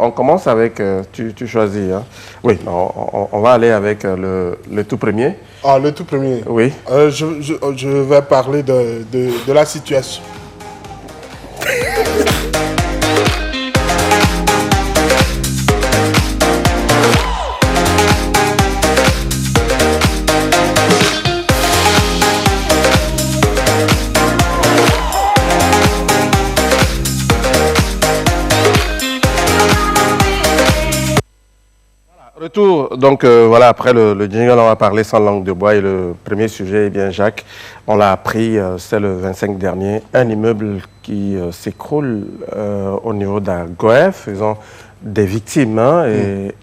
On commence avec, tu choisis. Hein. Oui, on va aller avec le tout premier. Ah, le tout premier. Oui. Je vais parler de la situation. Retour, donc voilà, après le jingle, on va parler sans langue de bois. Et le premier sujet, eh bien, Jacques, on l'a appris, c'est le 25 dernier, un immeuble qui s'écroule au niveau d'Agoef, faisant des victimes, hein,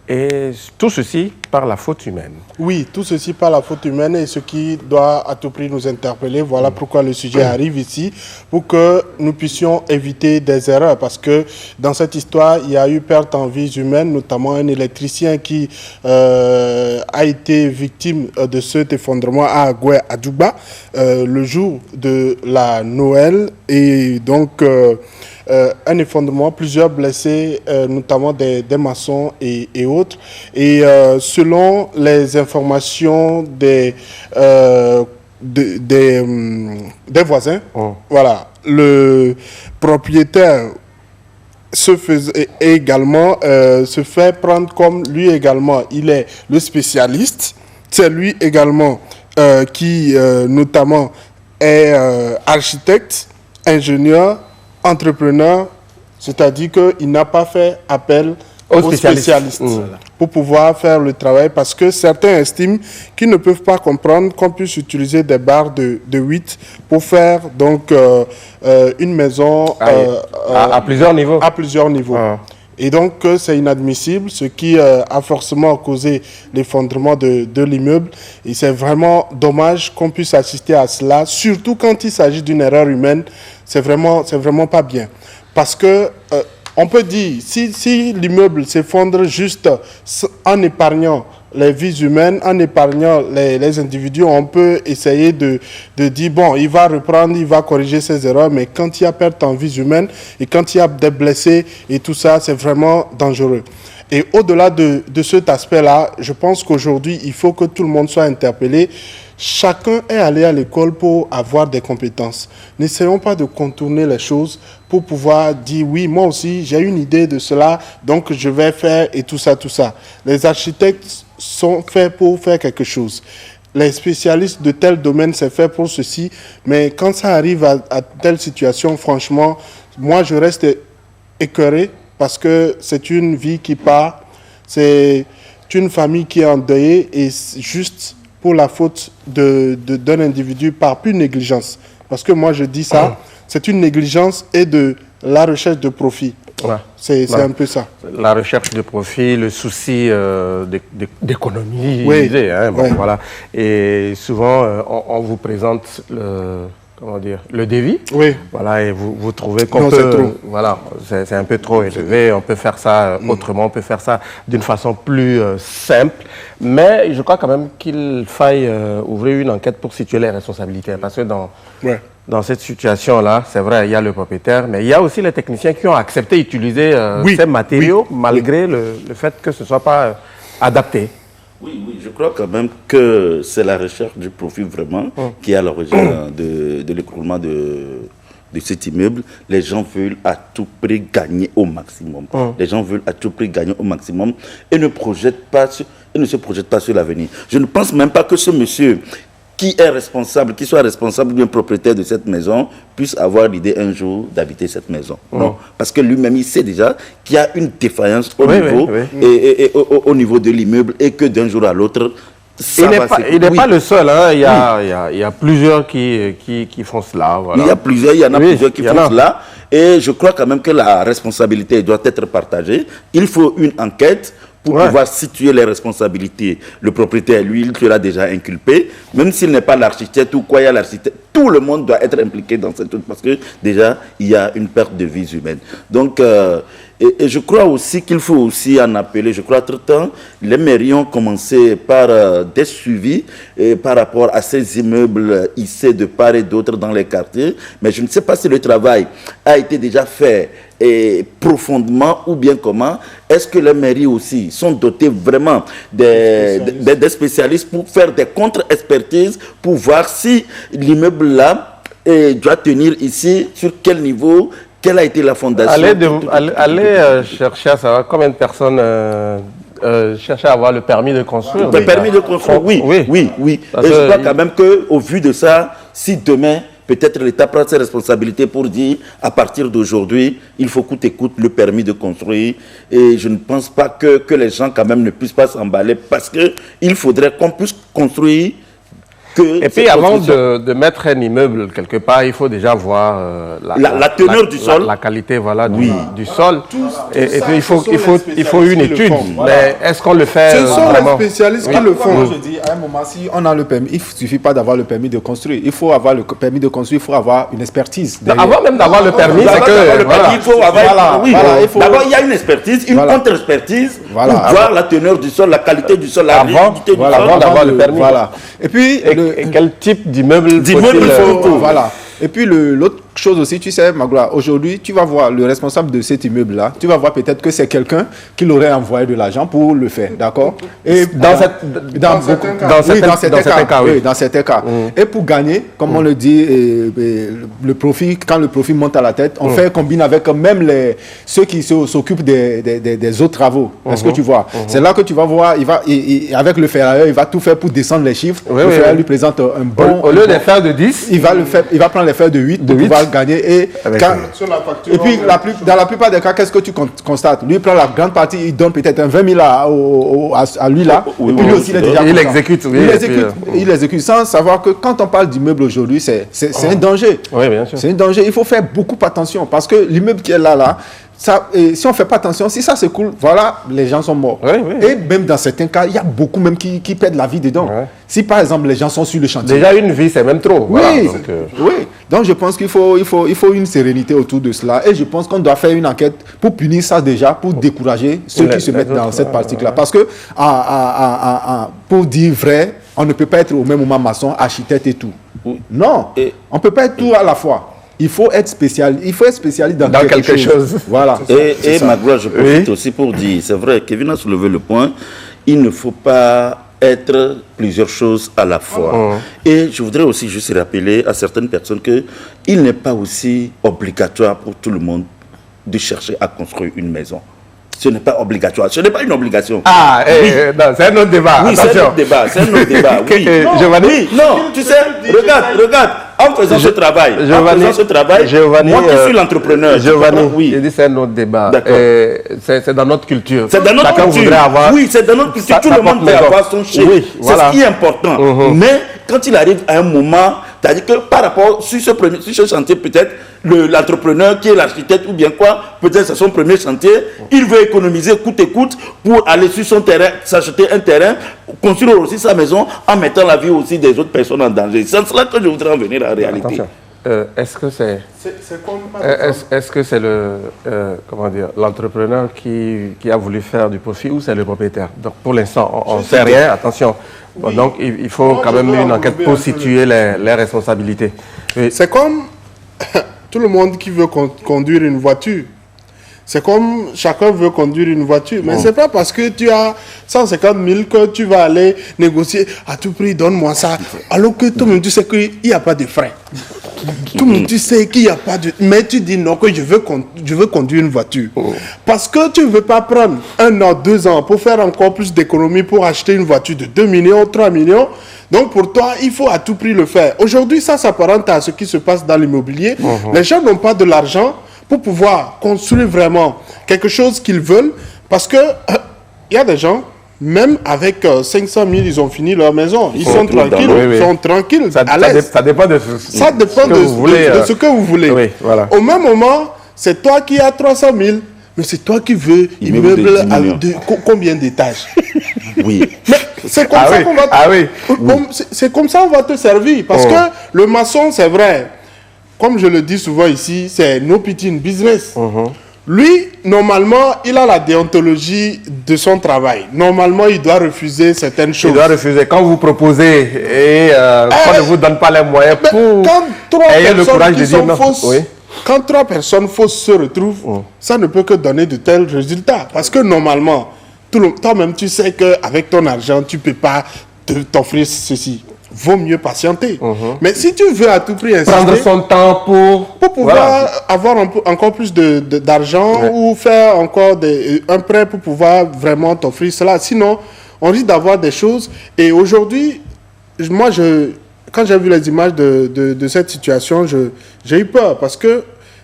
et tout ceci par la faute humaine. Oui, tout ceci par la faute humaine, et ce qui doit à tout prix nous interpeller. Voilà pourquoi le sujet arrive ici, pour que nous puissions éviter des erreurs. Parce que dans cette histoire, il y a eu perte en vies humaines, notamment un électricien qui a été victime de cet effondrement à Agoué, à Djouba, le jour de la Noël. Et donc, un effondrement, plusieurs blessés, notamment des maçons et autres. Et selon les informations des voisins, voilà, le propriétaire se fait prendre comme lui également, il est le spécialiste. C'est lui également qui notamment est architecte, ingénieur, entrepreneur, c'est-à-dire qu'il n'a pas fait appel aux spécialistes pour pouvoir faire le travail, parce que certains estiment qu'ils ne peuvent pas comprendre qu'on puisse utiliser des barres de 8 pour faire donc une maison à plusieurs niveaux. À plusieurs niveaux. Et donc, c'est inadmissible, ce qui a forcément causé l'effondrement de l'immeuble. Et c'est vraiment dommage qu'on puisse assister à cela, surtout quand il s'agit d'une erreur humaine. C'est vraiment pas bien. Parce que, on peut dire, si l'immeuble s'effondre juste en épargnant les vies humaines, en épargnant les individus, on peut essayer de dire, bon, il va reprendre, il va corriger ses erreurs, mais quand il y a perte en vies humaines et quand il y a des blessés et tout ça, c'est vraiment dangereux. Et au-delà de cet aspect-là, je pense qu'aujourd'hui, il faut que tout le monde soit interpellé. Chacun est allé à l'école pour avoir des compétences. N'essayons pas de contourner les choses pour pouvoir dire, oui, moi aussi, j'ai une idée de cela, donc je vais faire et tout ça, tout ça. Les architectes sont faits pour faire quelque chose. Les spécialistes de tel domaine, c'est fait pour ceci. Mais quand ça arrive à telle situation, franchement, moi, je reste écœuré parce que c'est une vie qui part, c'est une famille qui est endeuillée et juste pour la faute d'un individu par pure négligence. Parce que moi, je dis ça, c'est une négligence et de la recherche de profit. Ouais. C'est un peu ça. La recherche de profit, le souci d'économie, oui. Hein, bon, voilà. Et souvent, on vous présente le devis. Oui. Voilà, et vous trouvez qu'on peut... Voilà, c'est un peu trop élevé, on peut faire ça autrement, on peut faire ça d'une façon plus simple. Mais je crois quand même qu'il faille ouvrir une enquête pour situer les responsabilités. Parce que dans cette situation-là, c'est vrai, il y a le propriétaire, mais il y a aussi les techniciens qui ont accepté d'utiliser ces matériaux malgré le fait que ce ne soit pas adapté. Oui, je crois quand même que c'est la recherche du profit vraiment qui est à l'origine de l'écroulement de cet immeuble. Les gens veulent à tout prix gagner au maximum. Les gens veulent à tout prix gagner au maximum et ne se projettent pas sur l'avenir. Je ne pense même pas que ce monsieur qui soit responsable ou bien propriétaire de cette maison, puisse avoir l'idée un jour d'habiter cette maison. Non, parce que lui-même, il sait déjà qu'il y a une défaillance au niveau de l'immeuble et que d'un jour à l'autre, il n'est pas le seul, hein. Il y a plusieurs qui font cela. Voilà. Il y en a plusieurs qui font cela. Et je crois quand même que la responsabilité doit être partagée. Il faut une enquête pour pouvoir situer les responsabilités. Le propriétaire, lui, il sera déjà inculpé, même s'il n'est pas l'architecte ou quoi, il y a l'architecte. Tout le monde doit être impliqué dans cette chose parce que déjà, il y a une perte de vies humaines. Donc, et je crois aussi qu'il faut aussi en appeler, je crois, entre-temps, les mairies ont commencé par des suivis par rapport à ces immeubles hissés de part et d'autre dans les quartiers, mais je ne sais pas si le travail a été déjà fait profondément ou bien comment? Est-ce que les mairies aussi sont dotées vraiment des spécialistes pour faire des contre-expertises pour voir si l'immeuble-là doit tenir ici, sur quel niveau, quelle a été la fondation? Allez chercher à savoir combien de personnes chercher à avoir le permis de construire. Le permis de construire, oui. Et je crois quand même qu'au vu de ça, si demain, peut-être l'État prend ses responsabilités pour dire, à partir d'aujourd'hui, il faut coûte et coûte le permis de construire. Et je ne pense pas que les gens quand même ne puissent pas s'emballer parce qu'il faudrait qu'on puisse construire. Et puis avant de mettre un immeuble quelque part, il faut déjà voir la teneur du sol. La qualité du sol. Et puis il faut une étude. Mais est-ce qu'on le fait Ce sont vraiment? les spécialistes qui le font. Moi, je dis, à un moment, si on a le permis, il ne suffit pas d'avoir le permis de construire. Il faut avoir le permis de construire, il faut avoir une expertise. Avant même d'avoir le permis, c'est que... Il faut avoir... D'abord, il y a une expertise, une contre-expertise pour voir la teneur du sol, la qualité du sol, la rigidité du sol. Avant d'avoir le permis. Et puis... Et quel type d'immeuble il faut voilà. Et puis l'autre chose aussi, tu sais, Magloire, aujourd'hui, tu vas voir le responsable de cet immeuble-là, tu vas voir peut-être que c'est quelqu'un qui l'aurait envoyé de l'argent pour le faire, d'accord? Et dans certains cas. Et pour gagner, comme on le dit, le profit, quand le profit monte à la tête, on fait combine avec même ceux qui s'occupent des autres travaux. Est-ce que tu vois? C'est là que tu vas voir, avec le ferrailleur, il va tout faire pour descendre les chiffres. Le ferrailleur lui présente un bon... Au lieu de faire de 10, il va prendre les fers de 8 pour pouvoir gagner. Et puis, dans la plupart des cas, qu'est-ce que tu constates? Lui, il prend la grande partie, il donne peut-être un 20 000 à lui là. Et puis lui aussi, il est déjà il exécute. Il exécute sans savoir que quand on parle d'immeuble aujourd'hui, c'est un danger. Oui, bien sûr. C'est un danger. Il faut faire beaucoup attention parce que l'immeuble qui est là, ça, si on ne fait pas attention, si ça s'écoule, voilà, les gens sont morts. Et même dans certains cas, il y a beaucoup même qui perdent la vie dedans. Si par exemple les gens sont sur le chantier. Déjà une vie, c'est même trop. Donc je pense qu'il faut une sérénité autour de cela. Et je pense qu'on doit faire une enquête pour punir ça déjà, pour décourager ceux qui se mettent dans cette partie-là. Parce que, pour dire vrai, on ne peut pas être au même moment maçon, architecte et tout. Non, on ne peut pas être tout à la fois. Il faut être spécialiste dans quelque chose. Voilà. Et Magloire, je profite aussi pour dire, c'est vrai, Kevin a soulevé le point, il ne faut pas être plusieurs choses à la fois. Et je voudrais aussi juste rappeler à certaines personnes qu'il n'est pas aussi obligatoire pour tout le monde de chercher à construire une maison. Ce n'est pas obligatoire. Ce n'est pas une obligation. Non, c'est un autre débat. Oui, c'est un autre débat. C'est un autre débat. Non, tu sais, regarde. En faisant ce travail, moi qui suis l'entrepreneur, je dis c'est un autre débat. C'est dans notre culture. C'est dans notre culture. Oui, c'est dans notre culture. Tout le monde veut avoir son chef. C'est ce qui est important. Mais quand il arrive à un moment, c'est-à-dire que par rapport sur ce chantier, peut-être l'entrepreneur qui est l'architecte ou bien quoi, peut-être c'est son premier chantier, il veut économiser coûte et coûte pour aller sur son terrain, s'acheter un terrain, construire aussi sa maison en mettant la vie aussi des autres personnes en danger. C'est cela que je voudrais en venir en réalité. Est-ce que c'est l'entrepreneur qui a voulu faire du profit ou c'est le propriétaire? Donc pour l'instant, on ne sait rien, attention. Bon, donc il faut quand même une enquête pour situer les responsabilités. C'est comme tout le monde qui veut conduire une voiture. C'est comme chacun veut conduire une voiture. Mais c'est pas parce que tu as 150 000 que tu vas aller négocier à tout prix, donne-moi ça. Alors que tout le monde, tu sais qu'il n'y a pas de frais. Tout le monde, tu sais qu'il n'y a pas de... Mais tu dis non, que je veux conduire une voiture. Parce que tu ne veux pas prendre 1 an, 2 ans pour faire encore plus d'économies pour acheter une voiture de 2 millions, 3 millions. Donc pour toi, il faut à tout prix le faire. Aujourd'hui, ça s'apparente à ce qui se passe dans l'immobilier. Les gens n'ont pas de l'argent pour pouvoir construire vraiment quelque chose qu'ils veulent. Parce que il y a des gens, même avec 500 000, ils ont fini leur maison. Ils sont tranquilles, ils sont tranquilles, à l'aise. Ça dépend de ça dépend de ce que vous voulez. Oui, voilà. Au même moment, c'est toi qui as 300 000, mais c'est toi qui veux immeuble de combien d'étages? Oui. Mais c'est comme ça qu'on va c'est comme ça qu'on va te servir. Parce que le maçon, c'est vrai, comme je le dis souvent ici, c'est no pity in business. Lui, normalement, il a la déontologie de son travail. Normalement, il doit refuser certaines choses. Il doit refuser. Quand vous proposez et qu'on ne vous donne pas les moyens pour quand 3 ayez le courage personnes de qui dire sont non. fausses quand 3 personnes fausses se retrouvent, ça ne peut que donner de tels résultats. Parce que normalement, toi-même, tu sais qu'avec ton argent, tu ne peux pas t'offrir ceci. Vaut mieux patienter. Mais si tu veux à tout prix insister, prendre son temps pour pouvoir avoir encore plus d'argent ou faire encore un prêt pour pouvoir vraiment t'offrir cela. Sinon, on risque d'avoir des choses. Et aujourd'hui, moi, quand j'ai vu les images de cette situation, j'ai eu peur parce que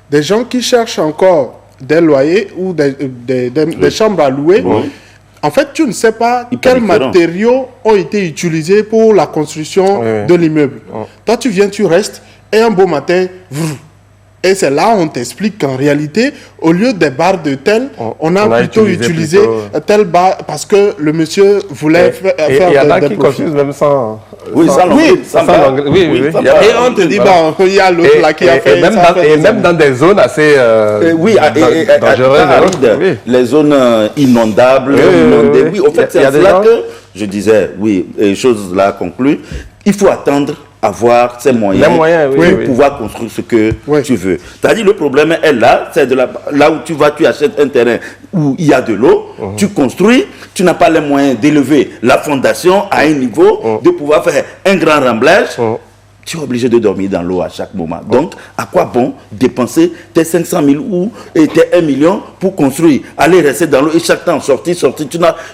des gens qui cherchent encore des loyers ou des chambres à louer, en fait, tu ne sais pas quels matériaux ont été utilisés pour la construction de l'immeuble. Toi, tu viens, tu restes, et un beau matin, et c'est là où on t'explique qu'en réalité, au lieu des barres de tel, on a plutôt utilisé tel barre parce que le monsieur voulait faire des profits. Il y en a qui construisent même sans... Oui, sans l'engrais. Oui. Et on te dit, il y a l'autre là qui a fait... Et même dans des zones assez dangereuses. Les zones inondables, inondées. Oui, au fait, c'est là que je disais, et chose là conclue, il faut attendre avoir ces moyens, pour pouvoir construire ce que tu veux. C'est-à-dire le problème est là, c'est là où tu vas, tu achètes un terrain où il y a de l'eau, tu construis, tu n'as pas les moyens d'élever la fondation à un niveau, de pouvoir faire un grand remblage. Tu es obligé de dormir dans l'eau à chaque moment. Donc, à quoi bon dépenser tes 500 000 ou tes 1 million pour construire, aller rester dans l'eau et chaque temps sortir.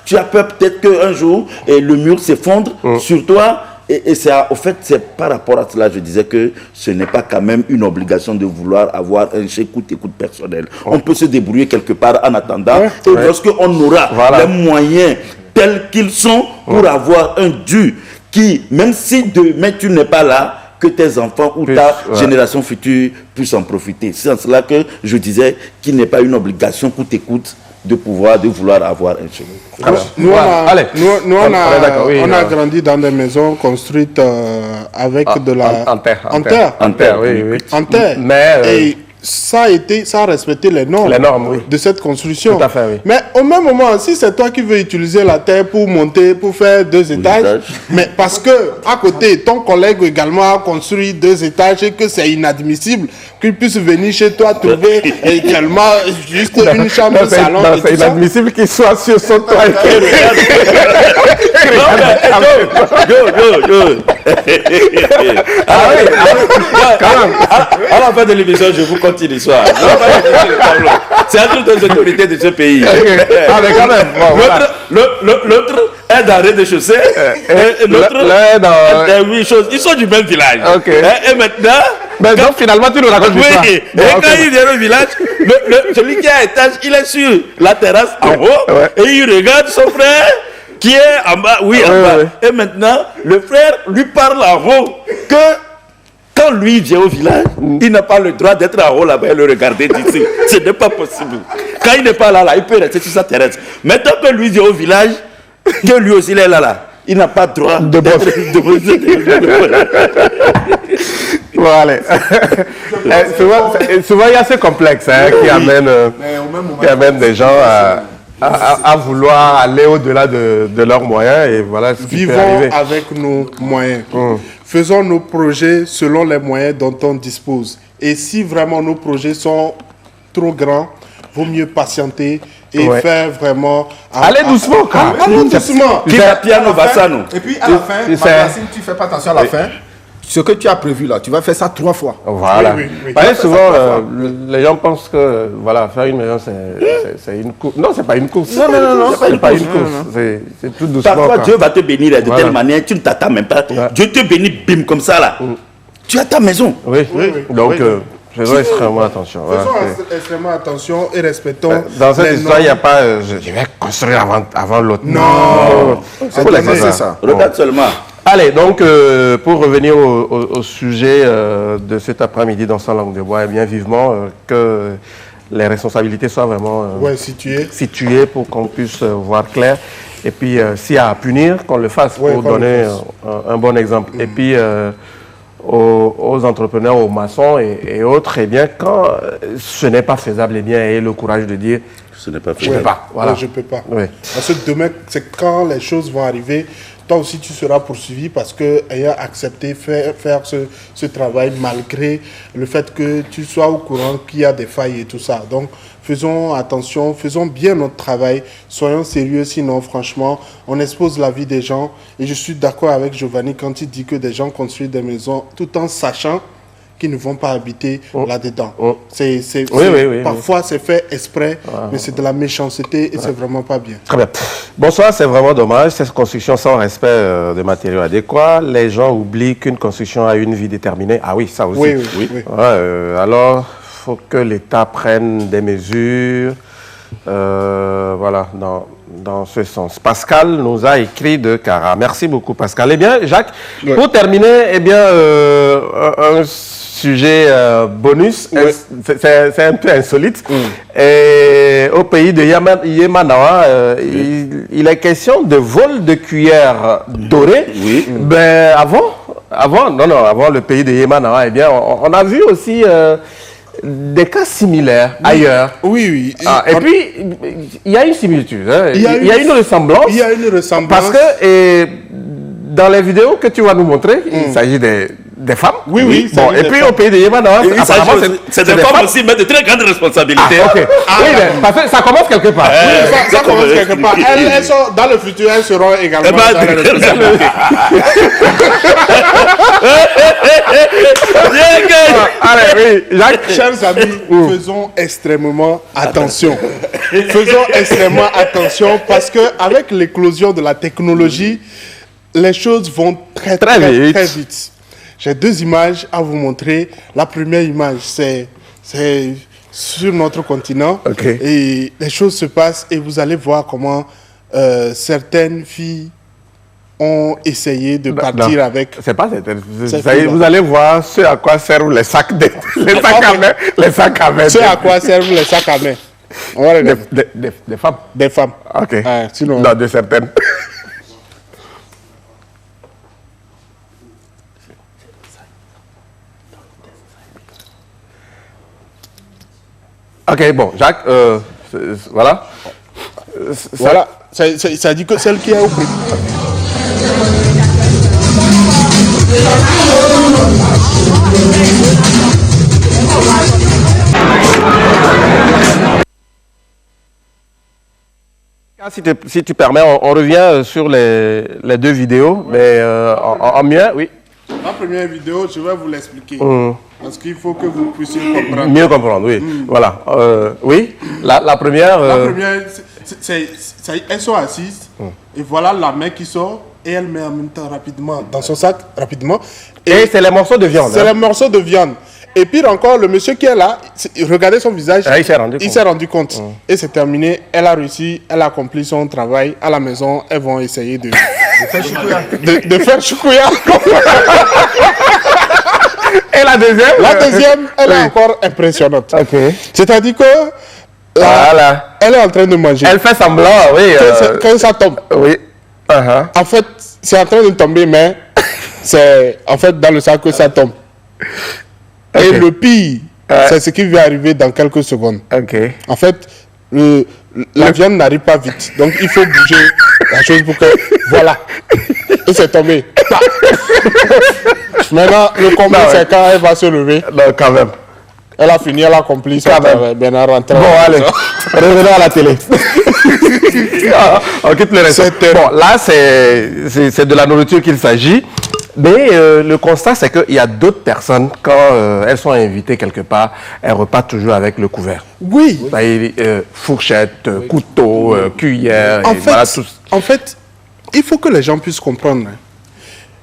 Tu as peur peut-être qu'un jour, le mur s'effondre sur toi. Et au fait, c'est par rapport à cela, je disais que ce n'est pas quand même une obligation de vouloir avoir un chèque coûte personnel. On peut se débrouiller quelque part en attendant. Et lorsqu'on aura les moyens tels qu'ils sont pour avoir un dû qui, même si demain tu n'es pas là, que tes enfants ou ta génération future puissent en profiter. C'est en cela que je disais qu'il n'est pas une obligation coûte de vouloir avoir un chèque. Nous, on a grandi dans des maisons construites avec de la... En terre, oui. En terre. Et ça a respecté les normes de cette construction. Tout à fait, oui. Mais au même moment, si c'est toi qui veux utiliser la terre pour monter, pour faire 2 étages, mais parce que à côté, ton collègue également a construit 2 étages et que c'est inadmissible qu'il puisse venir chez toi trouver également juste une chambre de salon. C'est inadmissible qu'il soit sur son toit. À la fin de l'émission, je vous continue l'histoire. C'est un truc des autorités de ce pays. L'autre est dans le rez-de-chaussée et l'autre est dans 8 choses. Ils sont du même village. Et maintenant... donc finalement, tu nous racontes l'histoire. Et quand il vient au village, celui qui a étage, il est sur la terrasse en haut et il regarde son frère qui est en bas. En bas. Et maintenant, le frère lui parle en haut que quand lui vient au village, il n'a pas le droit d'être en haut là-bas et le regarder d'ici. Ce n'est pas possible. Quand il n'est pas là, il peut rester sur sa terrasse. Maintenant que lui vient au village, que lui aussi il est là, il n'a pas le droit d'être Voilà. Souvent, il y a ce complexe qui amène des gens à vouloir aller au-delà de leurs moyens. Et voilà ce qui peut arriver. Vivons avec nos moyens. Faisons nos projets selon les moyens dont on dispose. Et si vraiment nos projets sont trop grands, vaut mieux patienter et faire vraiment... Allez doucement, quand allons doucement. Et puis à la fin, si tu ne fais pas attention à la fin, ce que tu as prévu là, tu vas faire ça 3 fois. Voilà. Souvent, les gens pensent que faire une maison, c'est une course. Non, c'est pas une course. Non, c'est pas une course. C'est tout doucement. Parfois, Dieu va te bénir de telle manière, tu ne t'attends même pas. Dieu te bénit, bim, comme ça là. Tu as ta maison. Donc, faisons extrêmement attention. Faisons extrêmement attention et respectons. Dans cette histoire, il n'y a pas je vais construire avant l'autre. Non. C'est ça. Regarde seulement. Allez, donc, pour revenir au sujet de cet après-midi dans Sans langue de bois, et bien vivement que les responsabilités soient vraiment situées pour qu'on puisse voir clair. Et puis, s'il y a à punir, qu'on le fasse pour donner un bon exemple. Et puis, aux entrepreneurs, aux maçons et autres, eh bien, quand ce n'est pas faisable, eh bien, ayez le courage de dire Ce n'est pas Je ne peux pas. Voilà. Non, je ne peux pas. Oui. Parce que demain, c'est quand les choses vont arriver, toi aussi tu seras poursuivi parce que ayant accepté faire ce travail malgré le fait que tu sois au courant qu'il y a des failles et tout ça. Donc faisons attention, faisons bien notre travail, soyons sérieux, sinon franchement on expose la vie des gens. Et je suis d'accord avec Giovanni quand il dit que des gens construisent des maisons tout en sachant qui ne vont pas habiter là-dedans. Parfois, c'est fait exprès, mais c'est de la méchanceté et c'est vraiment pas bien. Très bien. Bonsoir, c'est vraiment dommage. Cette construction sans respect des matériaux adéquats. Les gens oublient qu'une construction a une vie déterminée. Ah oui, ça aussi. Oui. Alors, il faut que l'État prenne des mesures voilà, dans ce sens. Pascal nous a écrit de Cara. Merci beaucoup, Pascal. Eh bien, Jacques, pour terminer, eh bien, un sujet bonus, c'est un peu insolite. Et au pays de Yemanawa, il est question de vol de cuillères dorées. Oui. Ben, avant le pays de Yemanawa, eh bien, on a vu aussi des cas similaires ailleurs. Oui. Et puis, il y a une similitude. Hein. Il y a une ressemblance. Il y a une ressemblance. Parce que dans les vidéos que tu vas nous montrer, il s'agit des femmes. Oui. Bon, et puis au pays de Yemanawa, apparemment, c'est des femmes aussi, mais de très grandes responsabilités. Oui, mais parce que ça commence quelque part. Ça commence quelque part. Elles sont, dans le futur, elles seront également dans les responsabilités. Allez, Jacques. Chers amis, faisons extrêmement attention. Faisons extrêmement attention parce qu'avec l'éclosion de la technologie, les choses vont très vite. J'ai deux images à vous montrer. La première image, c'est sur notre continent. Okay. Et les choses se passent et vous allez voir comment certaines filles ont essayé de partir avec... C'est pas certaines. Vous allez voir ce à quoi servent les sacs à main. Ce à quoi servent les sacs à main. On va des femmes. Des femmes. Ok. Sinon... Non, de certaines. Ok, bon, Jacques, voilà. Voilà, ça dit que celle qui est au prix. Si tu permets, on revient sur les deux vidéos, mais en mieux, oui. La première vidéo, je vais vous l'expliquer. Parce qu'il faut que vous puissiez comprendre. Mieux comprendre, oui. Voilà. Oui, la première... La première, elles sont assises. Et voilà la main qui sort. Et elle met en même temps rapidement dans son sac, rapidement. Et c'est les morceaux de viande. C'est les morceaux de viande. Et pire encore, le monsieur qui est là, regardez son visage. Il s'est rendu compte. Et c'est terminé. Elle a réussi, elle a accompli son travail. À la maison, elles vont essayer de faire choukouya. Et la deuxième La deuxième, elle est encore impressionnante. Okay. C'est-à-dire que elle est en train de manger. Elle fait semblant, oui. Quand ça tombe. Oui. En fait, c'est en train de tomber, mais c'est en fait dans le sac que ça tombe. Et le pire, c'est ce qui va arriver dans quelques secondes. En fait, la viande n'arrive pas vite. Donc, il faut bouger la chose pour que... Voilà. Et c'est tombé. Maintenant, le combat, c'est quand elle va se lever. Non, quand même. Elle a fini, elle a accompli son travail. Bien rentré. Bon, allez, revenons à la télé. On quitte le reste. Bon, là, c'est de la nourriture qu'il s'agit. Mais le constat, c'est qu'il y a d'autres personnes, quand elles sont invitées quelque part, elles repartent toujours avec le couvert. Oui. Fourchette, couteau, cuillère. En fait, il faut que les gens puissent comprendre.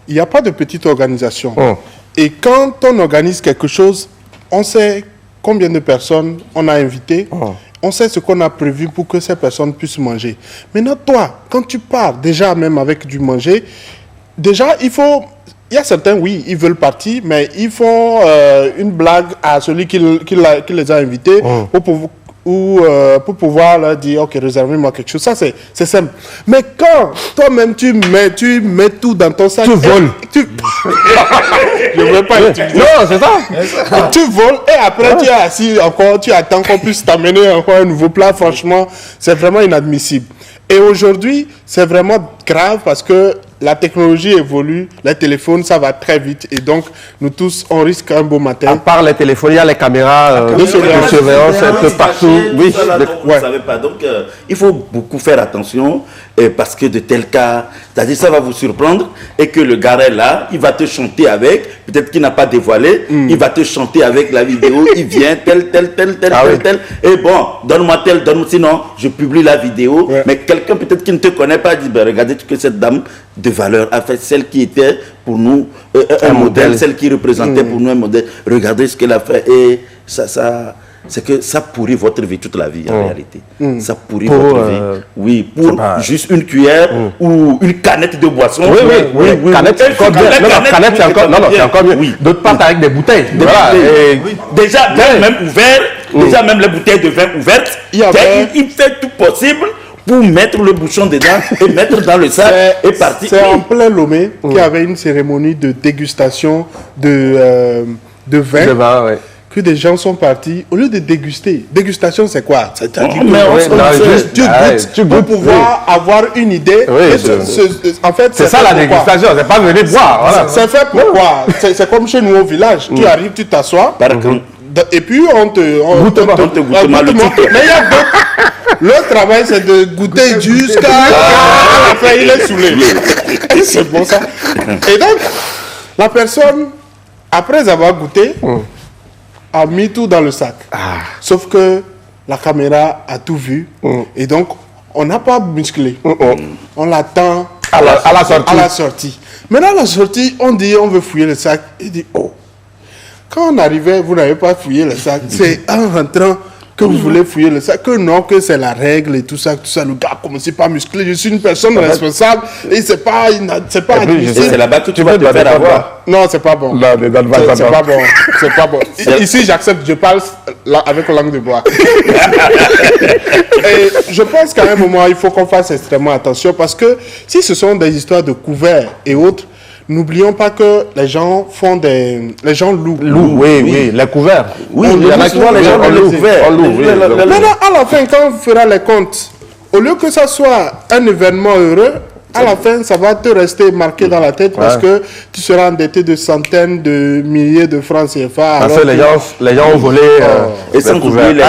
Il n'y a pas de petite organisation. Et quand on organise quelque chose, on sait combien de personnes on a invitées. On sait ce qu'on a prévu pour que ces personnes puissent manger. Maintenant, toi, quand tu pars déjà même avec du manger, déjà, il y a certains, oui, ils veulent partir, mais ils font une blague à celui qui les a invités ou pour pouvoir leur dire, ok, réservez-moi quelque chose. Ça, c'est simple. Mais quand toi-même, tu mets tout dans ton sac... Tu voles. Je ne veux pas utiliser. Non, c'est ça. Tu voles et après tu es assis encore, tu attends qu'on puisse t'amener encore un nouveau plat. Franchement, c'est vraiment inadmissible. Et aujourd'hui, c'est vraiment grave parce que la technologie évolue, les téléphones, ça va très vite. Et donc, nous tous, on risque un beau matin. À part les téléphones, il y a les caméras de surveillance un peu partout. Oui, vous ne savez pas. Donc, il faut beaucoup faire attention parce que de tels cas, c'est-à-dire ça va vous surprendre et que le gars est là, il va te chanter avec, peut-être qu'il n'a pas dévoilé, il va te chanter avec la vidéo, il vient tel. Et bon, donne-moi tel, sinon je publie la vidéo. Ouais. Mais quelqu'un peut-être qui ne te connaît pas dit, ben, regardez que cette dame de valeur a fait celle qui était pour nous un modèle, celle qui représentait pour nous un modèle. Regardez ce qu'elle a fait et ça c'est que ça pourrit votre vie toute la vie en réalité. Ça pourrit votre vie. Oui, pour juste une cuillère ou une canette de boisson. Oui. Canette, c'est encore bien. Canette, c'est encore, c'est encore mieux. Oui. D'autres partent avec des bouteilles. Déjà, même ouvert, déjà même les bouteilles de vin ouvertes, il fait tout possible pour mettre le bouchon dedans et mettre dans le sac et partir. C'est en plein Lomé qu'il y avait une cérémonie de dégustation de vin. Que des gens sont partis, au lieu de déguster. Dégustation, c'est quoi? C'est-à-dire tu goûtes pour pouvoir avoir une idée. En fait, c'est ça la dégustation, c'est pas venir boire. Voilà. C'est fait pourquoi? C'est comme chez nous au village. Tu arrives, tu t'assois. Et puis on te goûte mal le titre. Mais il y a d'autres. Le travail, c'est de goûter jusqu'à la fin, il est saoulé. C'est bon ça. Et donc, la personne, après avoir goûté, a mis tout dans le sac. Sauf que la caméra a tout vu. Et donc, on n'a pas musclé. On l'attend à la sortie. Maintenant, à la sortie, on dit on veut fouiller le sac. Il dit, quand on arrivait, vous n'avez pas fouillé le sac. C'est en rentrant que vous voulez fouiller le sac, que non, que c'est la règle et tout ça. Le gars a commencé par muscler. Je suis une personne responsable et c'est pas admissible. C'est là-bas que tu vas te faire avoir. Non, c'est pas bon. C'est pas bon. C'est pas bon. Ici, j'accepte, je parle avec langue de bois. Et je pense qu'à un moment, il faut qu'on fasse extrêmement attention parce que si ce sont des histoires de couverts et autres, n'oublions pas que les gens louent. Oui, les couverts. Oui, il y en a souvent les gens louent. Maintenant, à la fin, quand on fera les comptes, au lieu que ça soit un événement heureux, à la fin, ça va te rester marqué dans la tête parce que tu seras endetté de centaines de milliers de francs CFA. Parce que les gens ont volé et sans oublier les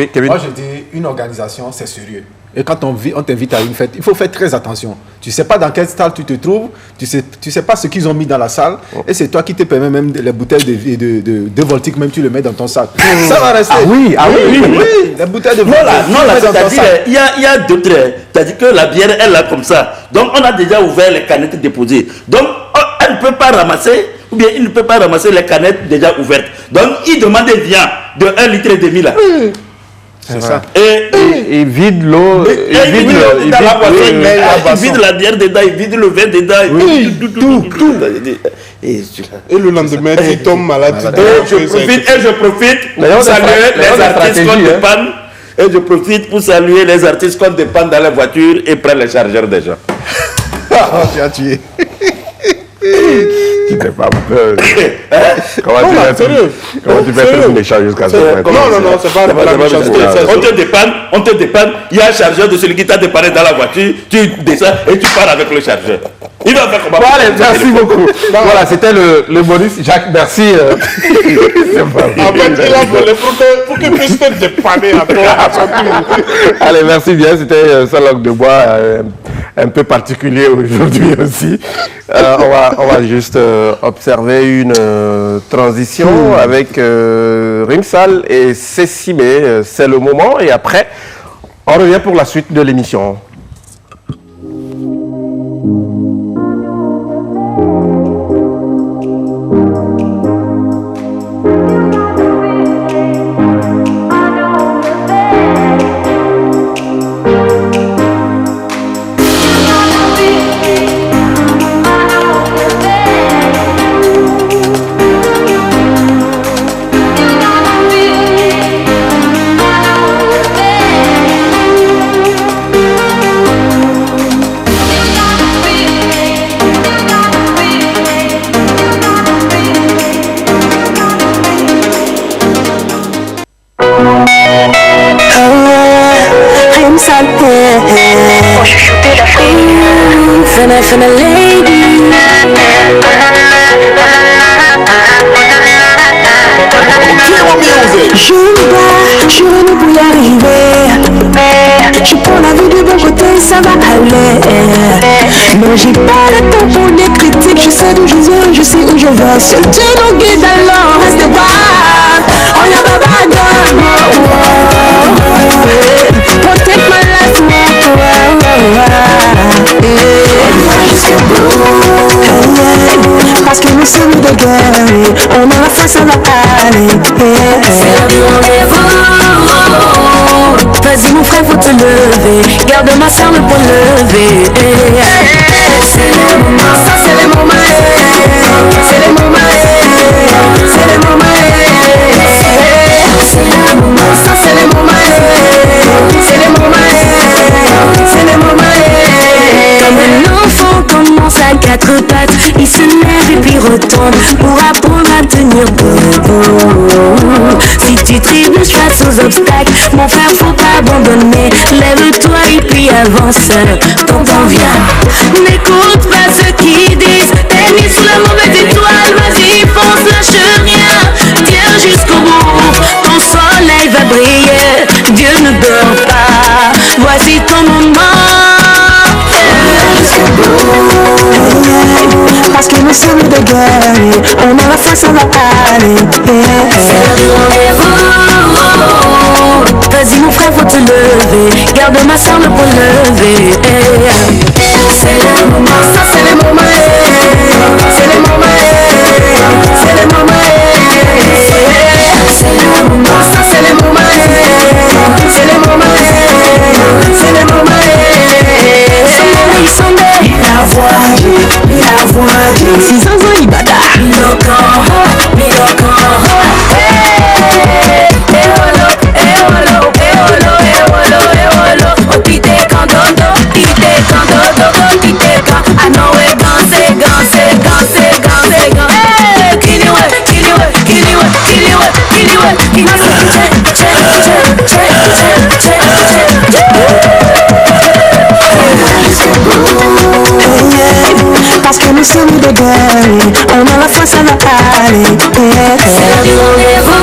Kevin. Moi, je dis, une organisation, c'est sérieux. Et quand on t'invite à une fête, il faut faire très attention. Tu ne sais pas dans quelle salle tu te trouves, tu sais pas ce qu'ils ont mis dans la salle, et c'est toi qui te permets même les bouteilles de Voltic, même tu le mets dans ton sac. Ça va rester. Oui, les bouteilles de Voltic. Non, c'est-à-dire, il y a d'autres. C'est-à-dire que la bière, elle est là comme ça. Donc, on a déjà ouvert les canettes déposées. Donc, elle ne peut pas ramasser, ou bien il ne peut pas ramasser les canettes déjà ouvertes. Donc, il demande des viands de 1,5 litre là. C'est ça. Et vide l'eau. Il vide la bière dedans, il vide le vin dedans. Tout. Et le lendemain, il tombe malade. Et je profite pour saluer les artistes qu'on dépanne. Et je profite pour saluer les artistes qu'on dépanne dans la voiture et prennent les chargeurs des gens. Tu as tué. Tu n'es pas peur. Comment tu fais une échange jusqu'à ça? Non, c'est pas la méchanceté. On te dépanne, il y a un chargeur de celui qui t'a dépanné dans la voiture, tu descends et tu pars avec le chargeur. Il va faire comment? Merci beaucoup. Voilà, c'était le bonus. Jacques, merci. En fait, il a volé pour qu'il puisse te dépanner à toi. Allez, merci bien. C'était sa langue de bois un peu particulier aujourd'hui aussi. On va juste observer une transition avec Rimsal et Cécimé. C'est le moment et après, on revient pour la suite de l'émission. You finna lady. Je me bats, je ne peux y arriver. Je prends la vie du bon côté, ça va aller. Mais j'ai pas le temps pour les critiques. Je sais d'où je viens, je sais où je vais. Seul Dieu nous guide, alors reste pas. On y a pas bagarre. Protect my life, parce que nous sommes de guerre, on a la foi, ça va aller. C'est le rendez-vous. Vas-y mon frère, faut te lever. Garde ma soeur, le point levé. C'est le moment, ça c'est le moment. C'est le moment. C'est le moment. C'est le moment, ça c'est le moment. C'est le moment. C'est le moment. Comme un enfant commence à quatre pattes, il se lève et puis retombe pour apprendre à tenir debout. Si tu trébuches face aux obstacles, mon frère, faut pas abandonner. Lève-toi et puis avance, ton temps vient. N'écoute pas ceux qui disent t'es mis sous la mauvaise étoile. Vas-y, fonce, lâche rien, tiens jusqu'au bout. Ton soleil va briller, Dieu ne dort pas. Voici ton moment. Parce que nous sommes de guerre, on a la foi, ça va aller. C'est le rendez-vous. Vas-y mon frère, faut te lever. Garde ma soeur, le point levé. C'est le moment, ça c'est le moment. C'est le moment. C'est le moment. C'est le moment, ça c'est le moment. C'est le moment. C'est le moment. La voix, si sans un ibada. Parce que nous sommes de guerre, on a la foi, ça va aller. C'est le rendez-vous.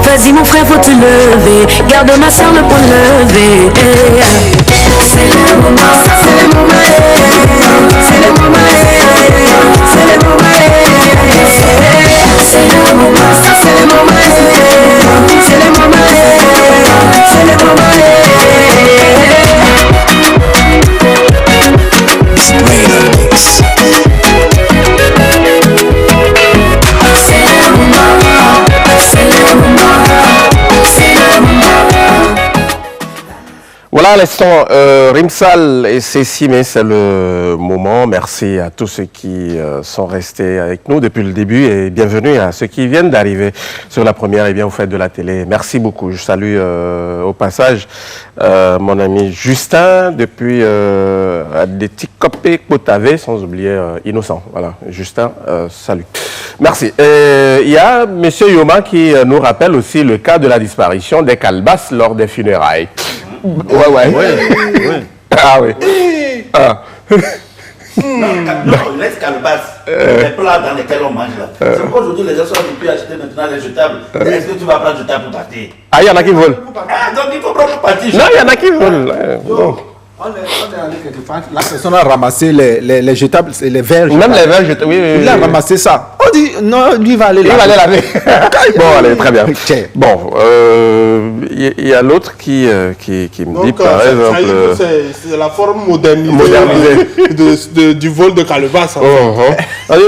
Vas-y mon frère, faut te lever. Garde ma soeur, le point levé. C'est le moment, ça c'est le moment. C'est le moment. C'est le moment. C'est le moment, ça c'est le moment. C'est le moment. C'est le moment. Voilà à l'instant, Rimsal et Cécile, mais c'est le moment. Merci à tous ceux qui sont restés avec nous depuis le début et bienvenue à ceux qui viennent d'arriver sur la première et bien au fait de la télé. Merci beaucoup. Je salue au passage mon ami Justin depuis Adetikopé Kotave, sans oublier Innocent. Voilà, Justin, salut. Merci. Il y a M. Yoma qui nous rappelle aussi le cas de la disparition des calebasses lors des funérailles. Ouais. Ah oui. Ah. Non, laisse calebasse. Les plats dans lesquels on mange là. C'est pourquoi aujourd'hui les gens sont habitués à acheter maintenant les jetables. Est-ce que tu vas prendre jetable pour ta thé? Ah, il y en a qui volent. Ah, donc il faut prendre partie. Non, il y en a qui volent. Bon. On est allé quelque part. La personne a ramassé les jetables, les verres. Même les verres jetables, oui. Il a ramassé ça. On dit, non, lui va aller laver. Il va aller laver. Bon, allez, très bien. Bon, il y a l'autre qui me dit, par exemple... C'est la forme modernisée du vol de calebasse.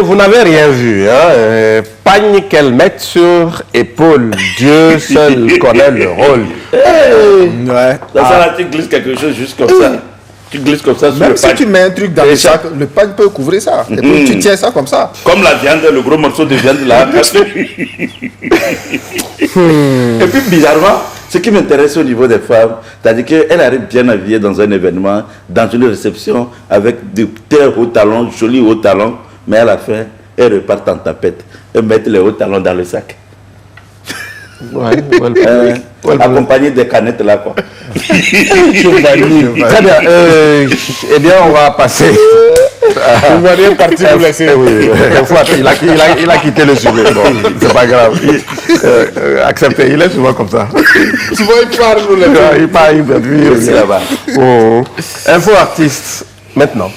Vous n'avez rien vu. Hein? Pagne qu'elle mette sur épaule. Dieu seul connaît le rôle. Ouais. Ça, tu glisses quelque chose juste comme ça. Tu glisses comme ça sur même le si pagne. tu mets un truc dans le sac, le pagne peut couvrir ça. Et puis tu tiens ça comme ça. Comme la viande, le gros morceau de viande là. Et puis bizarrement, ce qui m'intéresse au niveau des femmes, c'est-à-dire qu'elles arrivent bien habillées dans un événement, dans une réception, avec de très hauts talons, jolis hauts talons, mais à la fin, elles repartent en tapette et mettent les hauts talons dans le sac. Accompagné des canettes là, quoi. Très bien. Eh bien, on va passer. Vous voyez partir pour laisser. Oui, il a quitté le sujet. Bon, c'est pas grave. Acceptez, il est souvent comme ça. Souvent, il part pour les Il part, il vient aussi là-bas. Info artiste, maintenant.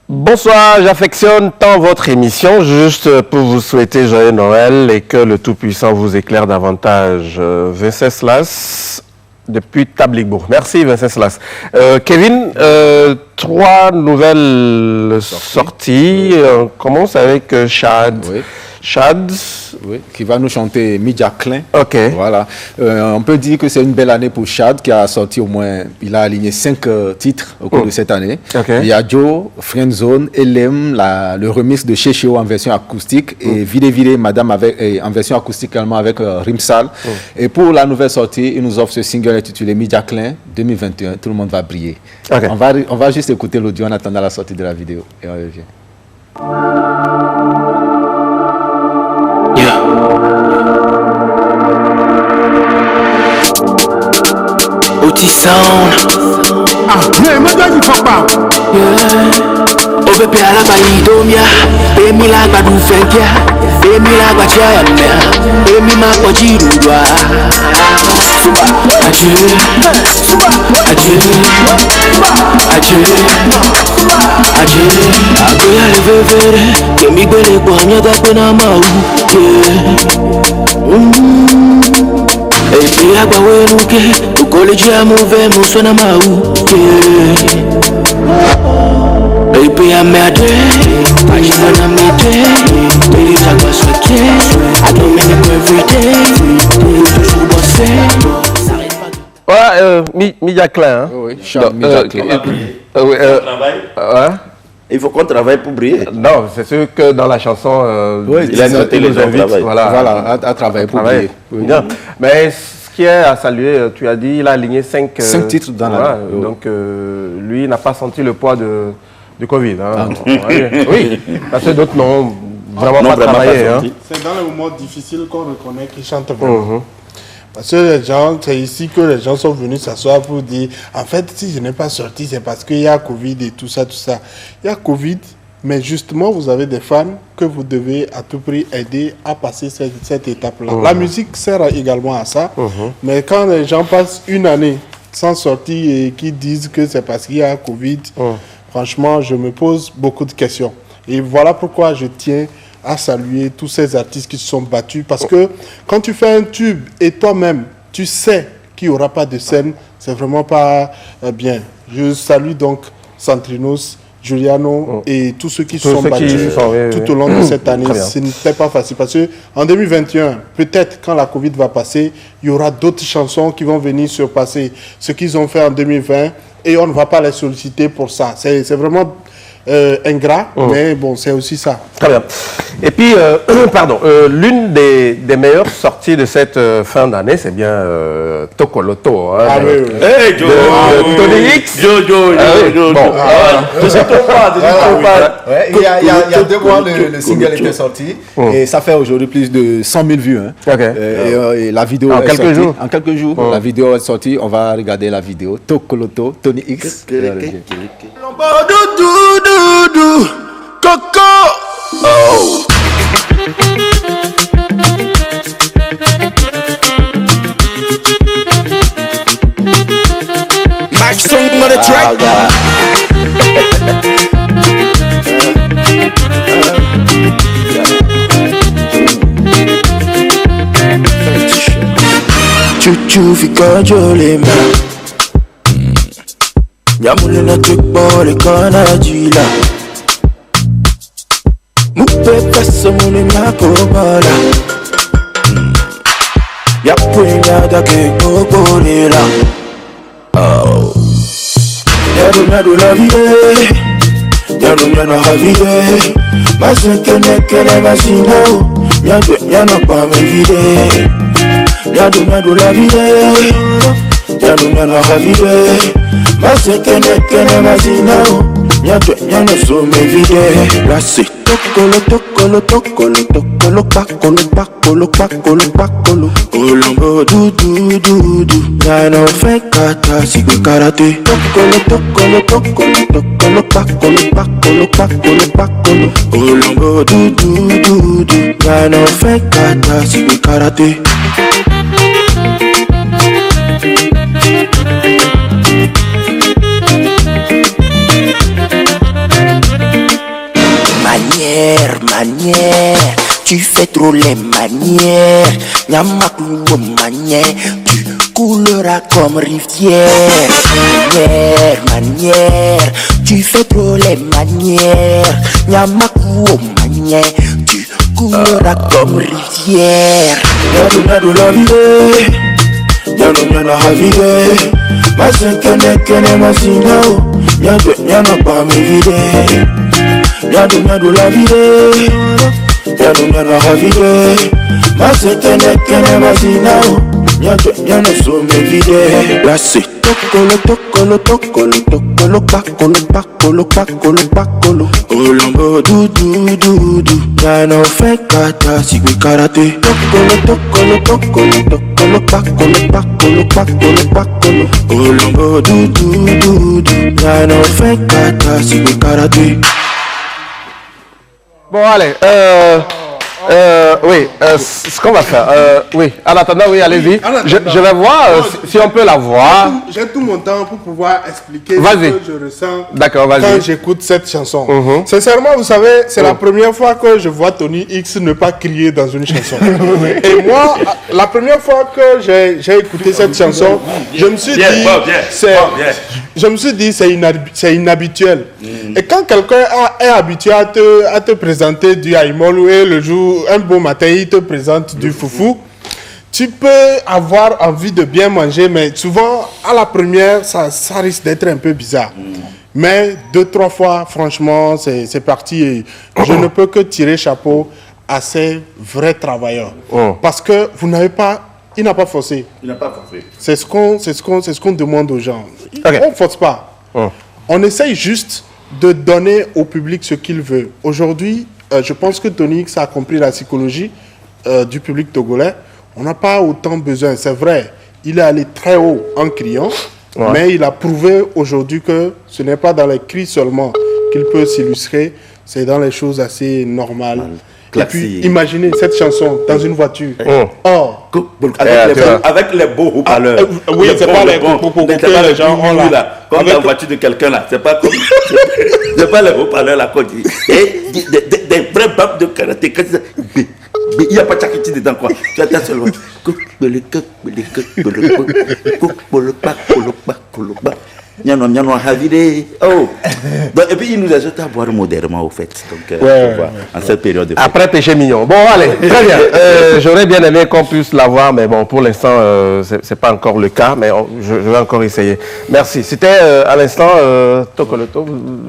Bonsoir, j'affectionne tant votre émission, juste pour vous souhaiter joyeux Noël et que le Tout-Puissant vous éclaire davantage. Venceslas, depuis Tabligbourg. Merci Venceslas. Kevin, 3 nouvelles sorties. On commence avec Chad. Oui. Chad, oui, qui va nous chanter Midja Klein. Ok. Voilà. On peut dire que c'est une belle année pour Chad, qui a sorti au moins, il a aligné 5 titres au cours de cette année. Okay. Il y a Joe, Friendzone, Elem, le remix de Checheo en version acoustique et Vide Vide Madame en version acoustique également avec Rimsal. Et pour la nouvelle sortie, il nous offre ce single intitulé Midja Klein 2021. Tout le monde va briller. Okay. On va juste écouter l'audio en attendant la sortie de la vidéo et on revient. Oti sound. Yeah, moi je dis pas. Obepe alaba idomia, emi la gba du fenkia, emi la gba chia mea, emi ma poji dudwa. Suba, aje, suba, aje, aje, aje. Agoya levevere, kemi gbele kwa nyoda pena mau. Epi agba wenuke, ukoleji amuve musona mau. Baby, I'm at it. I just wanna meet it. Baby, I was with it. I don't make it every day. Toujours bossé. Voilà, Midja Klein. Hein? Oui, Chad Midja Klein. Il faut qu'on travaille pour briller. Non, c'est sûr que dans la chanson, il a noté les gens travaillent. Voilà, à travailler pour briller. Oui. Mais ce qui est à saluer, tu as dit, il a aligné 5 titres dans l'année. Donc, lui n'a pas senti le poids du Covid. Hein. Oui, parce que d'autres n'ont vraiment pas travaillé. Hein. C'est dans les moments difficiles qu'on reconnaît qu'ils chantent vraiment. Parce que les gens, c'est ici que les gens sont venus s'asseoir pour dire, en fait, si je n'ai pas sorti, c'est parce qu'il y a Covid et tout ça, tout ça. Il y a Covid, mais justement, vous avez des fans que vous devez à tout prix aider à passer cette étape-là. La musique sert également à ça, mais quand les gens passent une année sans sortir et qui disent que c'est parce qu'il y a Covid, franchement, je me pose beaucoup de questions. Et voilà pourquoi je tiens à saluer tous ces artistes qui se sont battus. Parce que quand tu fais un tube et toi-même, tu sais qu'il n'y aura pas de scène, c'est vraiment pas bien. Je salue donc Santrinos, Giuliano et tous ceux qui se sont battus tout au long de cette année. Ce n'était pas facile parce qu'en 2021, peut-être quand la Covid va passer, il y aura d'autres chansons qui vont venir surpasser ce qu'ils ont fait en 2020 et on ne va pas les solliciter pour ça. C'est vraiment ingrat, mais bon, c'est aussi ça. Très bien. Et puis, pardon, l'une des meilleures sorties de cette fin d'année, c'est bien Tokoloto. Hein, ah oui. Hey, Joe! Tony X. Joe. Bon. Il y a 2 mois, le single était sorti et ça fait aujourd'hui plus de 100 000 vues. Hein. Et la vidéo en est quelques sortie. jours. En quelques jours, la vidéo est sortie. On va regarder la vidéo. Tokoloto, Tony X. Coco. Oh. Max song on the track. Chuchu fikojo lema. Nyamule na tukbole kona jila. Mupe pesa mune nyako bala. Ya punya da ke kokorela. Nyado la vie, nyado havide. Masekene masina, nyado pa me vide. Nyado la vie, nyado havide. Masekene masina, nyado so me vide. La c'est tokolo, pakolo. Olombo du, nyano fe kata sigwe karate. Tokolo, pakolo. Olombo du, nyano fe kata sigwe karate. Manière, tu fais trop les manières. Nyamakou manière, tu couleras comme rivière. Manière, tu fais trop les manières. Nyamakou manière, tu couleras comme rivière. Nyado la vie, nyado havide. Masekene masina, nyado pa me vide. Nyado la vie, nyado havide. Masekene masina, nyado so me vide. La c'est tokolo, pakolo. Olombo du, nyano fe kata sigwe karate. Tokolo, pakolo. Olombo du, nyano fe kata sigwe karate. Bon, allez, oui, ce qu'on va faire, oui, en attendant, oui, allez-y. Je vais voir si on peut la voir. J'ai tout mon temps pour pouvoir expliquer ce que je ressens quand j'écoute cette chanson. Sincèrement, vous savez, c'est la première fois que je vois Tony X ne pas crier dans une chanson. Et moi, la première fois que j'ai écouté cette chanson, je me suis dit, c'est inhabituel. Et quand quelqu'un est habitué à te présenter du haïmol, et le jour, un beau matin, il te présente du foufou, tu peux avoir envie de bien manger, mais souvent, à la première, ça risque d'être un peu bizarre. Mais 2-3 fois, franchement, c'est parti. Et je ne peux que tirer chapeau à ces vrais travailleurs. Parce que il n'a pas forcé. C'est ce qu'on demande aux gens. On ne force pas. On essaye juste de donner au public ce qu'il veut. Aujourd'hui, je pense que Tony X a compris la psychologie du public togolais. On n'a pas autant besoin. C'est vrai, il est allé très haut en criant, mais il a prouvé aujourd'hui que ce n'est pas dans les cris seulement qu'il peut s'illustrer, c'est dans les choses assez normales. Et puis, imaginez cette chanson dans une voiture. Avec les beaux haut-parleurs. Oui, c'est pas les gens ont là. Comme la voiture de quelqu'un là. C'est pas comme. C'est pas les haut-parleurs là. Et des vrais babes de karaté. Il n'y a pas de chakiti dedans quoi. Tu attends seulement. Nyano havide. Oh. Donc, et puis il nous ajoute à boire modérément au fait. Donc en cette période de fête. Après péché mignon. Bon allez, très bien. J'aurais bien aimé qu'on puisse la voir, mais bon pour l'instant c'est pas encore le cas, mais je vais encore essayer. Merci. C'était à l'instant Tokoloto.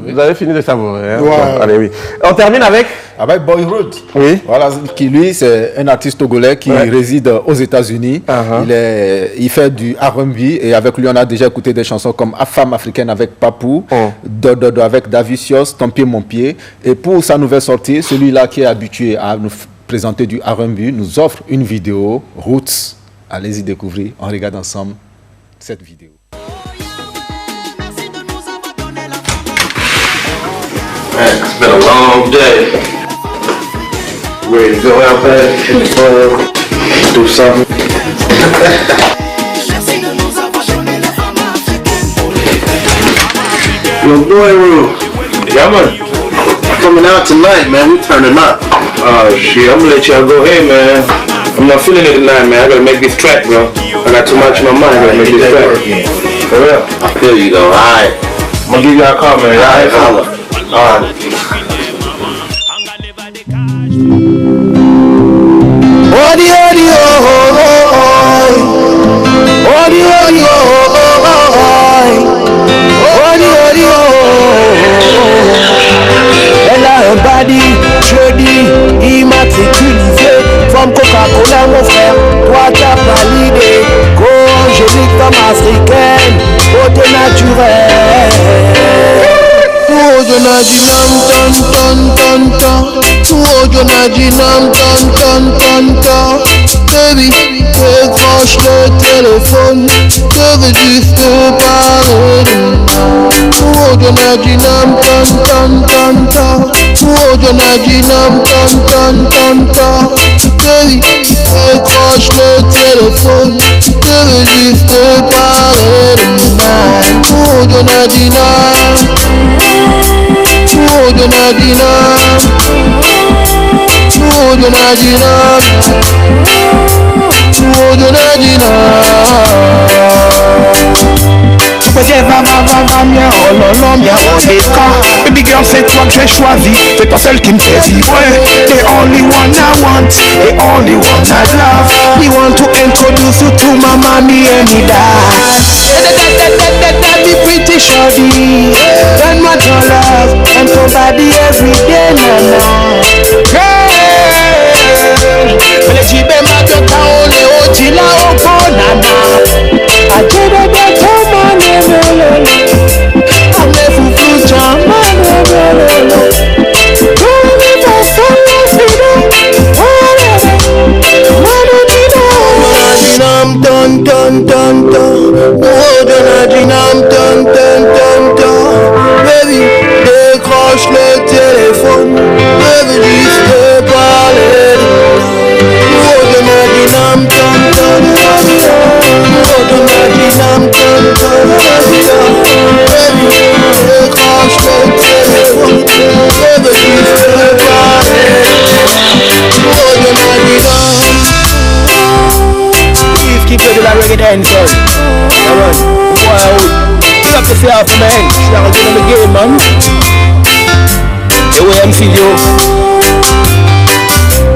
Vous avez fini de savourer. Hein? Bon, allez oui. On termine avec Boyhood. Oui. Voilà, qui lui c'est un artiste togolais qui réside aux États-Unis. Il fait du R&B et avec lui on a déjà écouté des chansons comme Femme africaine avec Papou, Dodo avec Davicios, Ton pied mon pied. Et pour sa nouvelle sortie, celui-là qui est habitué à nous présenter du R&B nous offre une vidéo Roots. Allez-y découvrir, on regarde ensemble cette vidéo. It's been a long day. Ready to go out there, hit the club, do something. Yo, boy, Roo. Yeah, man. Coming out tonight, man. We turning up. Oh, shit. I'm gonna let y'all go ahead, man. I'm not feeling it tonight, man. I gotta make this track, bro. I got too much in my mind. I gotta make this track. For real. I feel you, though. All right. I'm gonna give y'all a call, man. All right, holla. All right. Odi, odi, oh, oh, oh. Odi, odi, oh, oh, oh. Jinam ton ton ton ton. Wojona Jinam ton ton ton ton. Baby, décroche le téléphone. Je veux juste parler. Wojona Jinam ton ton ton ton. Wojona Jinam ton ton ton ton. Baby, décroche le téléphone. Je veux juste parler. Wojona Jinam. Wojona Jinam. Wojona Jinam. Wojona Baby girl, c'est toi que j'ai choisi. C'est toi celle qui me fait vibrer. The only one I want, the only one I love. We want to introduce you to my mommy and me dad. That be pretty shorty. Then what your love and somebody every day, nana. Girl, when you be my daughter, only otila oko nana. I did a better man, I'm a fufu chama, Dun dun dun dun, oh Jinam dun dun dun dun. Baby, décroche le téléphone, je veux juste parler. Oh Jinam dun dun dun dun, oh Jinam dun dun dun dun. Baby, décroche le téléphone, je veux juste parler. Oh Jinam. Keep it like reggae dancehall. Come on, boy, you have to see out from my hand. She's not gonna get in the game, man. The way MC Dio.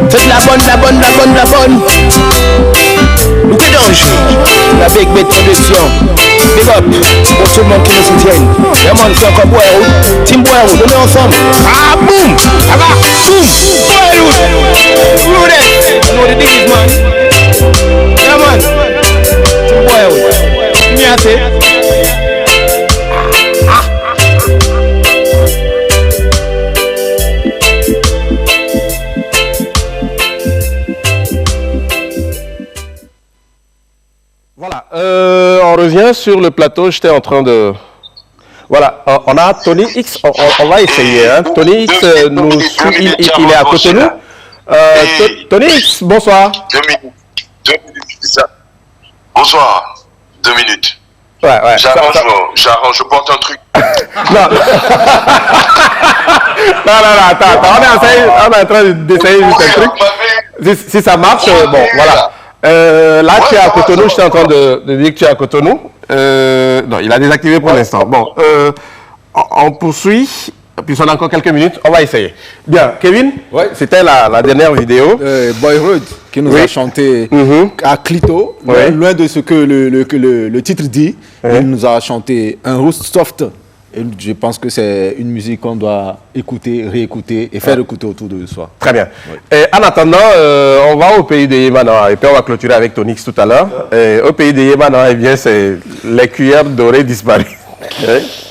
Faites la bonne. Look at Ange, la Big Bit Production. Big up pour tout le monde qui nous soutienne. Yeah man, c'est encore Boyhood. Team Boyhood, on est ensemble. Ah boum, boum, Boyhood. Rude, you know the deal, man. Yeah man, Team Boyhood. Me I say. Voilà, on revient sur le plateau, j'étais en train de... Voilà, on a Tony X, on va essayer. Hein. Tony X, nous suit, il est à côté de nous. Tony X, bonsoir. 2 minutes, c'est ça. Bonsoir, 2 minutes. Ouais. J'arrange, je porte un truc. Non, attends, on est en train d'essayer juste un truc. Si ça marche, bon, voilà. Là, tu es à Cotonou, j'étais en train de dire que tu es à Cotonou. Non, il a désactivé pour l'instant. Bon, on poursuit, puis on a encore quelques minutes, on va essayer. Bien, Kevin, c'était la dernière vidéo. Boyhood, qui nous a chanté à Clito, loin de ce que le titre dit. Il nous a chanté un Roost Soft. Et je pense que c'est une musique qu'on doit écouter, réécouter et faire écouter autour de soi. Très bien. Et en attendant, on va au pays de Yémanoa et puis on va clôturer avec Tonix tout à l'heure. Au pays de Yémanoa, eh bien, c'est les cuillères dorées disparues.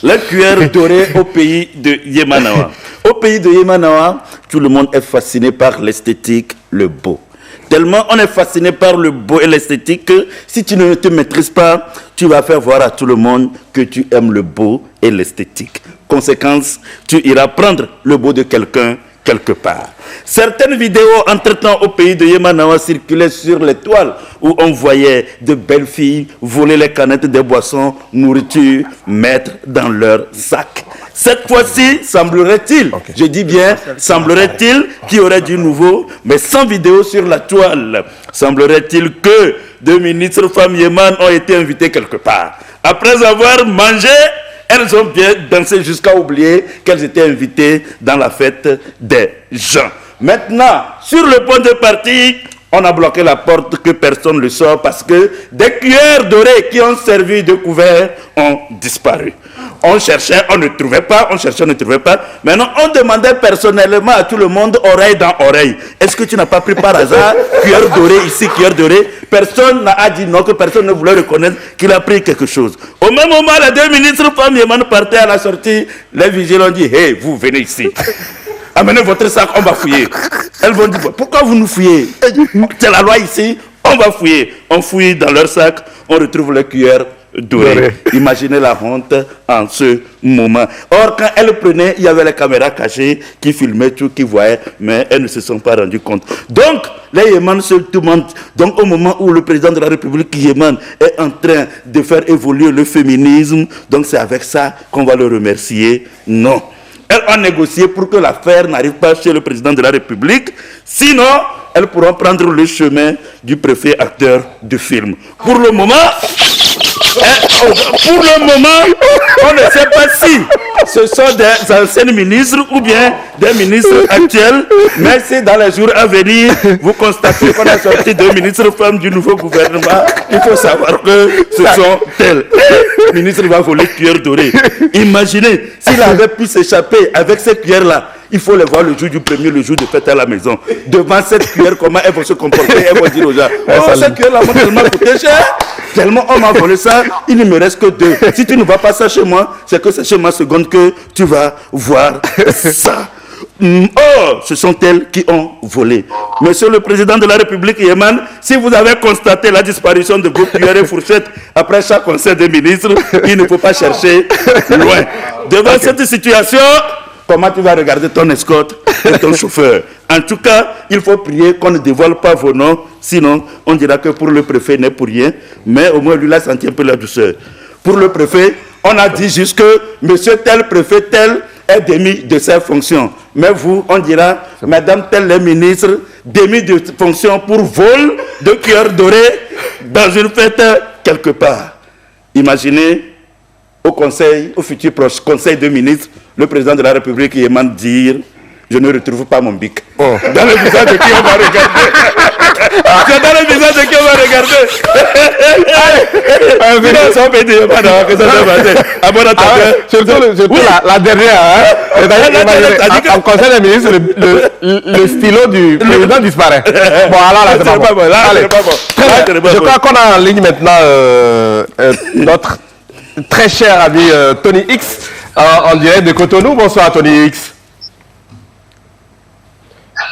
Les cuillères dorées au pays de Yémanoa. Au pays de Yémanoa, tout le monde est fasciné par l'esthétique, le beau. Tellement on est fasciné par le beau et l'esthétique que si tu ne te maîtrises pas, tu vas faire voir à tout le monde que tu aimes le beau et l'esthétique. Conséquence, tu iras prendre le beau de quelqu'un quelque part. Certaines vidéos entre-temps au pays de Yémanoa circulaient sur les toiles où on voyait de belles filles voler les canettes des boissons, nourriture, mettre dans leur sac. Cette fois-ci, semblerait-il, je dis bien, semblerait-il qu'il y aurait du nouveau, mais sans vidéo sur la toile. Semblerait-il que 2 ministres femmes Yéman ont été invitées quelque part. Après avoir mangé, elles ont bien dansé jusqu'à oublier qu'elles étaient invitées dans la fête des gens. Maintenant, sur le point de partie, on a bloqué la porte que personne ne le sort parce que des cuillères dorées qui ont servi de couvert ont disparu. On cherchait, on ne trouvait pas, on cherchait, on ne trouvait pas. Maintenant, on demandait personnellement à tout le monde, oreille dans oreille. Est-ce que tu n'as pas pris par hasard cuillère dorée ici, cuillère dorée? Personne n'a dit non, que personne ne voulait reconnaître qu'il a pris quelque chose. Au même moment, les deux ministres femmes Yéman partaient à la sortie. Les vigiles ont dit, hey, vous venez ici. Amenez votre sac, on va fouiller. Elles vont dire, pourquoi vous nous fouillez? C'est la loi ici, on va fouiller. On fouille dans leur sac, on retrouve les cuillères dorées. Imaginez la honte en ce moment. Or, quand elles prenaient, il y avait les caméras cachées qui filmaient tout, qui voyaient, mais elles ne se sont pas rendues compte. Donc, les Yémen se demandent, donc au moment où le président de la République Yémen est en train de faire évoluer le féminisme, donc c'est avec ça qu'on va le remercier? Non. Elles ont négocié pour que l'affaire n'arrive pas chez le président de la République. Sinon, elles pourront prendre le chemin du préfet acteur de film. Pour le moment, on ne sait pas si ce sont des anciens ministres ou bien des ministres actuels. Mais c'est dans les jours à venir, vous constatez qu'on a sorti 2 ministres femmes du nouveau gouvernement. Il faut savoir que ce sont elles. Le ministre va voler cuillère dorée. Imaginez, s'il avait pu s'échapper avec ces cuillères-là, il faut les voir le jour du premier, le jour de fête à la maison. Devant cette cuillère, comment elles vont se comporter? Elles vont dire aux gens, oh, cette cuillère-là m'a tellement coûté cher. Tellement on m'a volé ça, il ne me reste que 2. Si tu ne vas pas ça chez moi, c'est que c'est chez ma seconde que tu vas voir ça. Oh, ce sont elles qui ont volé. Monsieur le président de la République Yémen, si vous avez constaté la disparition de vos cuillères et fourchettes après chaque conseil des ministres, il ne faut pas chercher loin. Devant cette situation, comment tu vas regarder ton escorte et ton chauffeur? En tout cas, il faut prier qu'on ne dévoile pas vos noms, sinon on dira que pour le préfet n'est pour rien, mais au moins lui là senti un peu la douceur. Pour le préfet, on a dit juste que monsieur tel préfet tel est démis de ses fonctions. Mais vous, on dira, madame tel les ministres, démis de fonctions pour vol de cuillère dorée dans une fête quelque part. Imaginez au conseil, au futur proche conseil de ministres, le président de la République Yémen dire, je ne retrouve pas mon bic. Oh. Dans le visage de qui on va regarder? C'est dans le visage de qui on va regarder? Surtout la dernière. Hein? En conseil des ministres, le stylo du président disparaît. Bon, alors là, c'est pas bon. Je crois qu'on a en ligne maintenant notre très cher ami Tony X en direct de Cotonou. Bonsoir Tony X.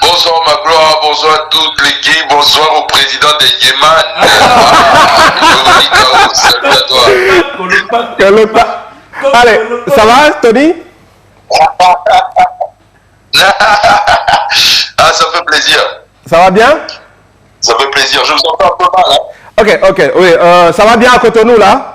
Bonsoir ma gloire, bonsoir à toute l'équipe, bonsoir au président de Yémen. Salut à toi. Allez, ça va Tony? Ah, ça fait plaisir. Ça va bien? Ça fait plaisir, je vous entends un peu mal. Hein? Ok, oui, ça va bien à Cotonou là?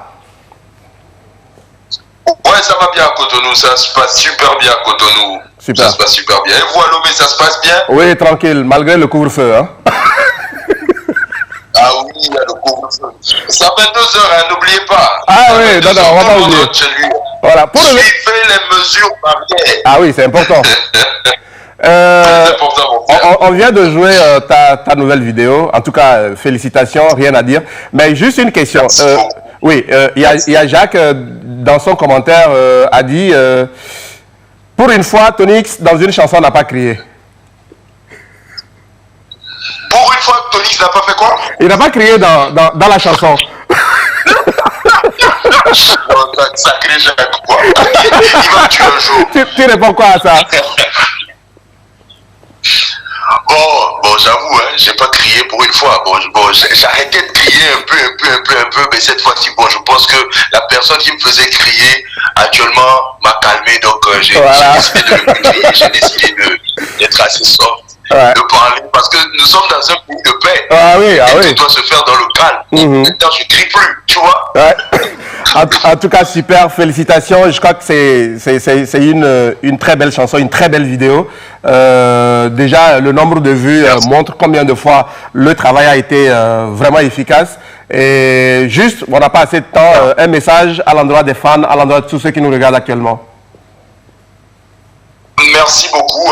Ouais, ça va bien à Cotonou, ça se passe super bien à Cotonou. Super. Ça se passe super bien. Et vous à Lomé, ça se passe bien? Oui, tranquille, malgré le couvre-feu. Hein? Ah oui, il y a le couvre-feu. Ça fait 2 heures, hein, n'oubliez pas. Ah oui, non, on va pas oublier. Voilà, pour suivez les mesures barrières. Ah oui, c'est important. On vient de jouer ta nouvelle vidéo. En tout cas, félicitations, rien à dire. Mais juste une question. Oui, il y a Jacques, dans son commentaire, a dit... pour une fois, Tony X, dans une chanson, n'a pas crié. Pour une fois, Tony X n'a pas fait quoi? Il n'a pas crié dans la chanson. Sacré Jacques, quoi. Il va me tuer un jour. Tu réponds quoi à ça? Bon, j'avoue, hein, j'ai pas crié pour une fois. Bon, j'ai arrêté de crier un peu, mais cette fois-ci, bon, je pense que la personne qui me faisait crier actuellement m'a calmé, donc j'ai décidé d'être assez soft, de parler, parce que nous sommes dans un pays de paix. Tout doit se faire dans le calme. Maintenant, je crie plus, tu vois. Ouais. En tout cas, super, félicitations. Je crois que c'est une très belle chanson, une très belle vidéo. Déjà, le nombre de vues montre combien de fois le travail a été vraiment efficace. Et juste, on n'a pas assez de temps, un message à l'endroit des fans, à l'endroit de tous ceux qui nous regardent actuellement. Merci beaucoup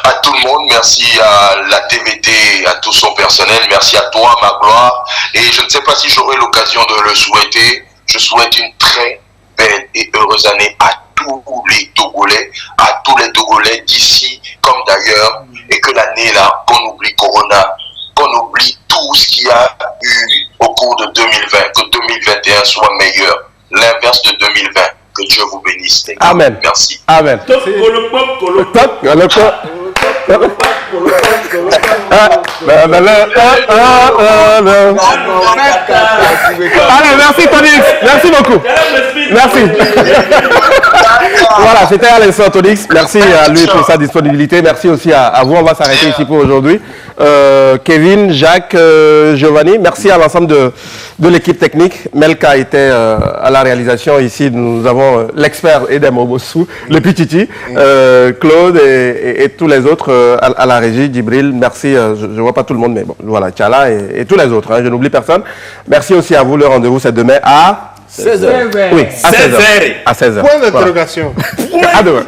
à tout le monde, merci à la TVT, à tout son personnel, merci à toi, ma gloire. Et je ne sais pas si j'aurai l'occasion de le souhaiter. Je souhaite une très belle et heureuse année à tous les Togolais d'ici comme d'ailleurs, et que l'année là, qu'on oublie Corona, qu'on oublie tout ce qu'il y a eu au cours de 2020, que 2021 soit meilleur, l'inverse de 2020. Que Dieu vous bénisse. Amen. Merci. Amen. Allez, merci Tonix. Merci beaucoup. Merci. Voilà, c'était Alessandro Tonix. Merci à lui pour sa disponibilité. Merci aussi à vous. On va s'arrêter ici pour aujourd'hui. Kevin, Jacques, Giovanni, merci à l'ensemble de l'équipe technique. Melka était à la réalisation ici. Nous avons l'expert Edem Obossou, le Pititi, Claude et tous les autres à la régie, Djibril. Merci, je ne vois pas tout le monde, mais bon, voilà, Tchala et tous les autres. Hein, je n'oublie personne. Merci aussi à vous. Le rendez-vous, c'est demain à 16h. Oui, à 16h. À 16h. Point d'interrogation. Voilà. À demain.